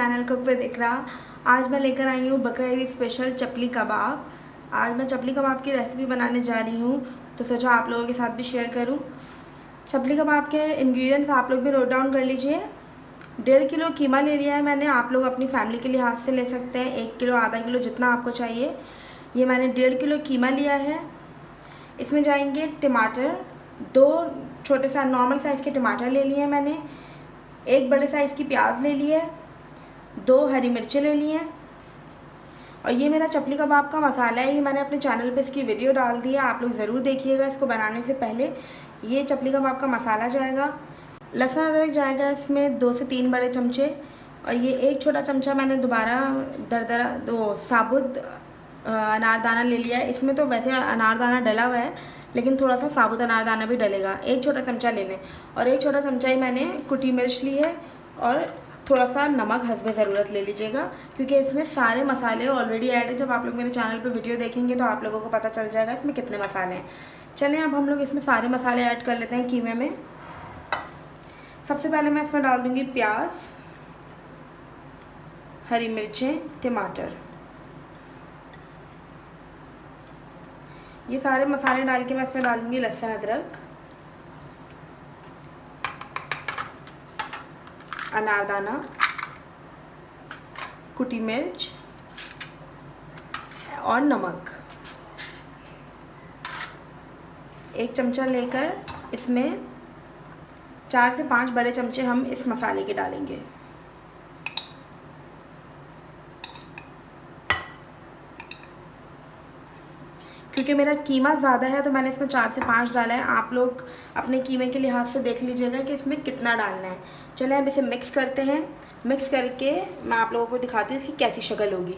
Channel cook with इकरा। आज मैं लेकर आई हूँ बकरा ईद स्पेशल चपली कबाब। आज मैं चपली कबाब की रेसिपी बनाने जा रही हूँ, तो सोचा आप लोगों के साथ भी शेयर करूँ। चपली कबाब के इंग्रेडिएंट्स आप लोग भी नोट डाउन कर लीजिए। 1.5 किलो कीमा ले लिया है मैंने। आप लोग अपनी फैमिली के लिहाज से ले सकते हैं, 1 किलो, आधा किलो, जितना आपको चाहिए। ये मैंने 1.5 किलो कीमा लिया है। इसमें जाएंगे टमाटर, 2 छोटे सा नॉर्मल साइज़ के टमाटर ले लिए हैं मैंने। 1 बड़े साइज़ की प्याज ले ली है, 2 हरी मिर्चें ले ली हैं। और ये मेरा चपली कबाब का मसाला है, ये मैंने अपने चैनल पे इसकी वीडियो डाल दी है, आप लोग ज़रूर देखिएगा इसको बनाने से पहले। ये चपली कबाब का मसाला जाएगा। लहसुन अदरक जाएगा इसमें 2 से 3 बड़े चमचे। और ये 1 छोटा चमचा मैंने दोबारा दरदरा साबुत अनारदाना ले लिया है। इसमें तो वैसे अनारदाना डला हुआ है, लेकिन थोड़ा सा साबुत अनारदाना भी डलेगा। 1 छोटा चमचा ले लें। और 1 छोटा चमचा ही मैंने कुटी मिर्च ली है, और थोड़ा सा नमक हस्बे ज़रूरत ले लीजिएगा, क्योंकि इसमें सारे मसाले ऑलरेडी ऐड है। जब आप लोग मेरे चैनल पे वीडियो देखेंगे तो आप लोगों को पता चल जाएगा इसमें कितने मसाले हैं। चलें अब हम लोग इसमें सारे मसाले ऐड कर लेते हैं कीमे में। सबसे पहले मैं इसमें डाल दूँगी प्याज, हरी मिर्चें, टमाटर। ये सारे मसाले डाल के मैं इसमें डालूँगी लहसुन अदरक, अनारदाना, कुटी मिर्च और नमक। 1 चमचा लेकर इसमें 4 से 5 बड़े चमचे हम इस मसाले के डालेंगे। क्योंकि मेरा कीमा ज़्यादा है तो मैंने इसमें 4 से 5 डाला है। आप लोग अपने कीमे के लिहाज से देख लीजिएगा कि इसमें कितना डालना है। चलें अब इसे मिक्स करते हैं। मिक्स करके मैं आप लोगों को दिखाती हूँ इसकी कैसी शक्ल होगी।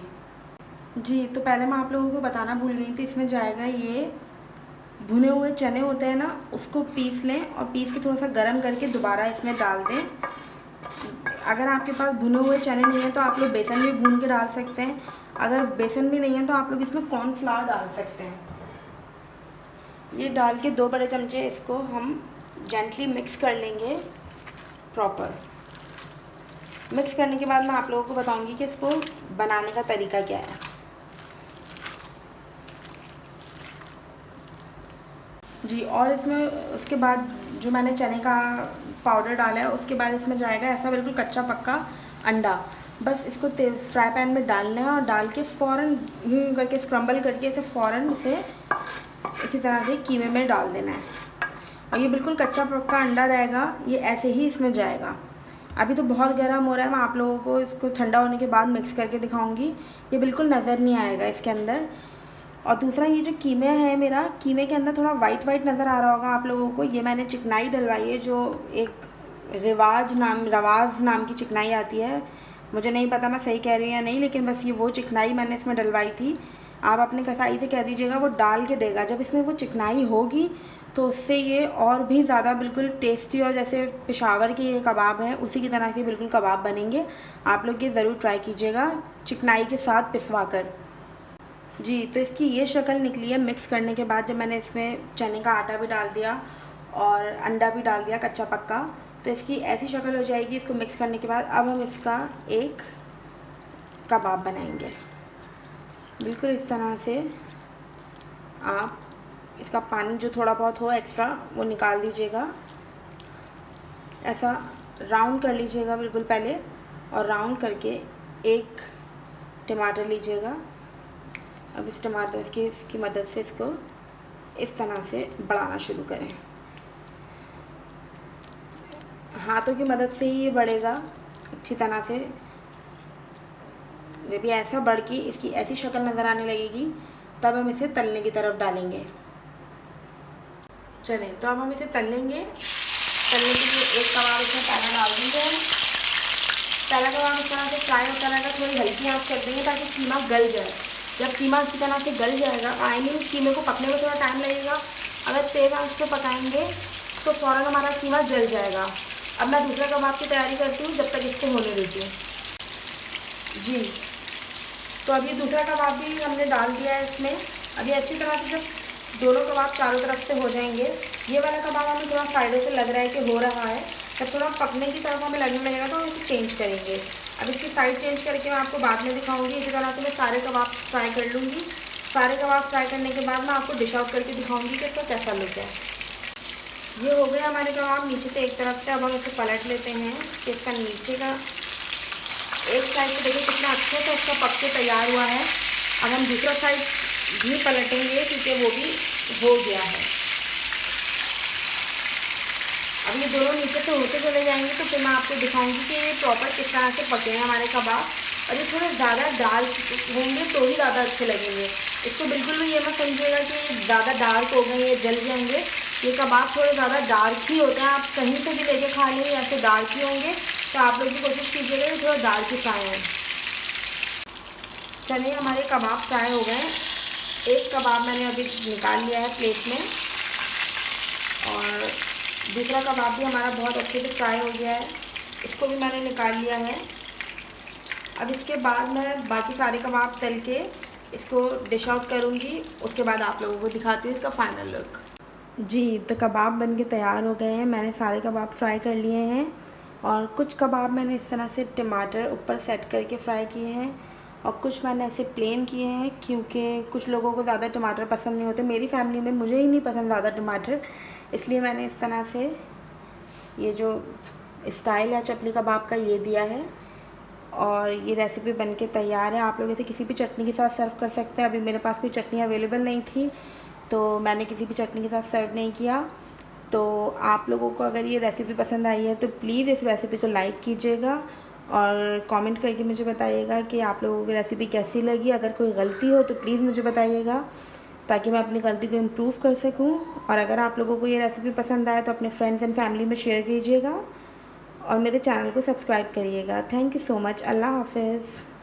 जी, तो पहले मैं आप लोगों को बताना भूल गई थी, इसमें जाएगा ये भुने हुए चने होते हैं ना, उसको पीस लें और पीस के थोड़ा सा गर्म करके दोबारा इसमें डाल दें। अगर आपके पास भुने हुए चने नहीं हैं तो आप लोग बेसन भी भून के डाल सकते हैं। अगर बेसन भी नहीं है तो आप लोग इसमें कॉर्नफ्लावर डाल सकते हैं। ये डाल के 2 बड़े चमचे इसको हम जेंटली मिक्स कर लेंगे प्रॉपर। मिक्स करने के बाद मैं आप लोगों को बताऊंगी कि इसको बनाने का तरीका क्या है। जी, और इसमें उसके बाद जो मैंने चने का पाउडर डाला है, उसके बाद इसमें जाएगा ऐसा बिल्कुल कच्चा पक्का अंडा। बस इसको फ्राई पैन में डालना है और डाल के फ़ौरन करके स्क्रम्बल करके इसे फ़ौरन इसी तरह से कीमे में डाल देना है। और ये बिल्कुल कच्चा पक्का अंडा रहेगा, ये ऐसे ही इसमें जाएगा। अभी तो बहुत गर्म हो रहा है, मैं आप लोगों को इसको ठंडा होने के बाद मिक्स करके दिखाऊंगी। ये बिल्कुल नज़र नहीं आएगा इसके अंदर। और दूसरा, ये जो कीमे है मेरा, कीमे के अंदर थोड़ा वाइट वाइट नज़र आ रहा होगा आप लोगों को। ये मैंने चिकनाई डलवाई है, जो एक रवाज़ नाम की चिकनाई आती है। मुझे नहीं पता मैं सही कह रही हूँ या नहीं, लेकिन बस ये वो चिकनाई मैंने इसमें डलवाई थी। आप अपने कसाई से कह दीजिएगा वो डाल के देगा। जब इसमें वो चिकनाई होगी तो उससे ये और भी ज़्यादा बिल्कुल टेस्टी, और जैसे पेशावर के ये कबाब हैं उसी की तरह के बिल्कुल कबाब बनेंगे। आप लोग ये ज़रूर ट्राई कीजिएगा चिकनाई के साथ पिसवा कर। जी, तो इसकी ये शक्ल निकली है मिक्स करने के बाद, जब मैंने इसमें चने का आटा भी डाल दिया और अंडा भी डाल दिया कच्चा पक्का, तो इसकी ऐसी शक्ल हो जाएगी इसको मिक्स करने के बाद। अब हम इसका एक कबाब बनाएंगे बिल्कुल इस तरह से। आप इसका पानी जो थोड़ा बहुत हो एक्स्ट्रा वो निकाल दीजिएगा। ऐसा राउंड कर लीजिएगा बिल्कुल पहले, और राउंड करके एक टमाटर लीजिएगा। अब इस टमाटर की इसकी मदद से इसको इस तरह से बढ़ाना शुरू करें। हाथों की मदद से ही ये बढ़ेगा अच्छी तरह से। जब ये ऐसा बढ़ के इसकी ऐसी शक्ल नज़र आने लगेगी, तब हम इसे तलने की तरफ डालेंगे। चलें, तो अब हम इसे तलेंगे। तलने के लिए एक कबाब इसमें पहले डाल देंगे। पहला कबाब इस तरह से फ्राई होता रहेगा, थोड़ी हल्की आंच कर देंगे ताकि कीमा गल जाए। जब कीमा अच्छी तरह से गल जाएगा, आई मीन कीमे को पकने में थोड़ा टाइम लगेगा। अगर तेज़ आंच पे पकाएंगे तो फ़ौरन हमारा कीमा जल जाएगा। अब मैं दूसरा कबाब की तैयारी करती हूँ, जब तक इसको होने देती हूँ। जी, तो अभी दूसरा कबाब भी हमने डाल दिया है इसमें। अभी अच्छी तरह से जब दोनों कबाब चारों तरफ से हो जाएंगे, ये वाला कबाब हमें थोड़ा साइडों से लग रहा है कि हो रहा है, जब थोड़ा पकने की तरफ हमें लगने लगेगा तो हम इसे चेंज करेंगे। अब इसकी साइड चेंज करके मैं आपको बाद में दिखाऊंगी। इसी तरह से मैं सारे कबाब फ्राई कर लूँगी। सारे कबाब फ्राई करने के बाद मैं आपको डिश आउट करके दिखाऊंगी कि इसका कैसा लुक है। ये हो गया हमारे कबाब नीचे से एक तरफ से। अब हम इसे पलट लेते हैं कि इसका नीचे का एक साइड से देखिए कितना अच्छे से इसका पक के तैयार हुआ है। अब हम दूसरा साइड भी पलटेंगे क्योंकि वो भी हो गया है। अब ये दोनों नीचे से होते चले जाएंगे तो फिर मैं आपको दिखाऊंगी कि ये प्रॉपर किस तरह से पके हैं हमारे कबाब। और ये थोड़े ज़्यादा डार्क होंगे तो ही ज़्यादा अच्छे लगेंगे। इसको बिल्कुल भी ये मत समझिएगा कि ज़्यादा डार्क हो गए, ये जल जाएंगे। ये कबाब थोड़े ज़्यादा डार्क ही होते हैं। आप कहीं से भी लेके खा लें ऐसे डार्क ही होंगे। तो आप लोग भी कोशिश कीजिएगा कि थोड़ा डार्क ही फ्राई हों। चलिए हमारे कबाब फ्राई हो गए। एक कबाब मैंने अभी निकाल लिया है प्लेट में और दूसरा कबाब भी हमारा बहुत अच्छे से फ्राई हो गया है। इसको भी मैंने निकाल लिया है। अब इसके बाद मैं बाकी सारे कबाब तल के इसको डिश आउट करूँगी। उसके बाद आप लोगों को दिखाती हूँ इसका फाइनल लुक। जी, तो कबाब बन के तैयार हो गए हैं। मैंने सारे कबाब फ्राई कर लिए हैं और कुछ कबाब मैंने इस तरह से टमाटर ऊपर सेट करके फ्राई किए हैं और कुछ मैंने ऐसे प्लेन किए हैं क्योंकि कुछ लोगों को ज़्यादा टमाटर पसंद नहीं होते। मेरी फैमिली में मुझे ही नहीं पसंद ज़्यादा टमाटर, इसलिए मैंने इस तरह से ये जो स्टाइल है चपली कबाब का ये दिया है। और ये रेसिपी बन के तैयार है। आप लोग इसे किसी भी चटनी के साथ सर्व कर सकते हैं। अभी मेरे पास कोई चटनी अवेलेबल नहीं थी तो मैंने किसी भी चटनी के साथ सर्व नहीं किया। तो आप लोगों को अगर ये रेसिपी पसंद आई है तो प्लीज़ इस रेसिपी को लाइक कीजिएगा और कमेंट करके मुझे बताइएगा कि आप लोगों को रेसिपी कैसी लगी। अगर कोई गलती हो तो प्लीज़ मुझे बताइएगा ताकि मैं अपनी गलती को इम्प्रूव कर सकूं। और अगर आप लोगों को ये रेसिपी पसंद आए तो अपने फ्रेंड्स एंड फैमिली में शेयर कीजिएगा और मेरे चैनल को सब्सक्राइब करिएगा। Thank you so much. अल्लाह हाफ़िज़।